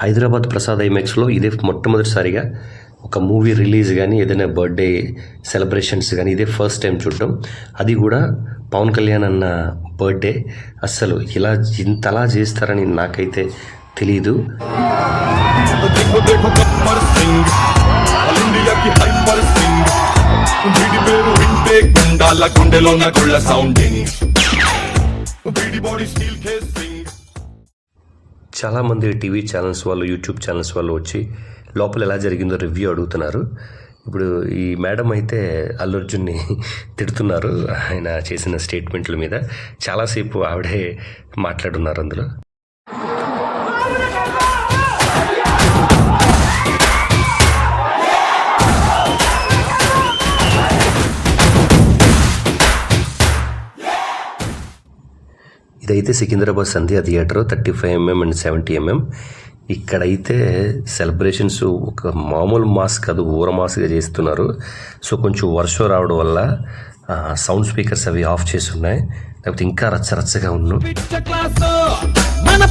హైదరాబాద్ ప్రసాద్ ఐమాక్స్లో ఇదే మొట్టమొదటిసారిగా ఒక మూవీ రిలీజ్ కానీ ఏదైనా బర్త్డే సెలబ్రేషన్స్ కానీ ఇదే ఫస్ట్ టైం చూడటం. అది కూడా పవన్ కళ్యాణ్ అన్న బర్త్డే. అస్సలు ఇలా ఇంతలా చేస్తారని నాకైతే తెలీదు. చాలామంది టీవీ ఛానల్స్ వాళ్ళు, యూట్యూబ్ ఛానల్స్ వాళ్ళు వచ్చి లోపల ఎలా జరిగిందో రివ్యూ అడుగుతున్నారు. ఇప్పుడు ఈ మేడం అయితే అల్లు అర్జున్ని తిడుతున్నారు ఆయన చేసిన స్టేట్మెంట్ల మీద. చాలాసేపు ఆవిడే మాట్లాడున్నారు అందులో. ఇదైతే సికింద్రాబాద్ సంధ్యా థియేటర్ 35mm అండ్ 70mm. ఇక్కడైతే సెలబ్రేషన్స్ ఒక మామూలు మాస్ కాదు, ఊర మాస్గా చేస్తున్నారు. సో కొంచెం వర్షం రావడం వల్ల సౌండ్ స్పీకర్స్ అవి ఆఫ్ చేసి ఉన్నాయి, లేకపోతే ఇంకా రచ్చరచ్చగా ఉన్నాం. మన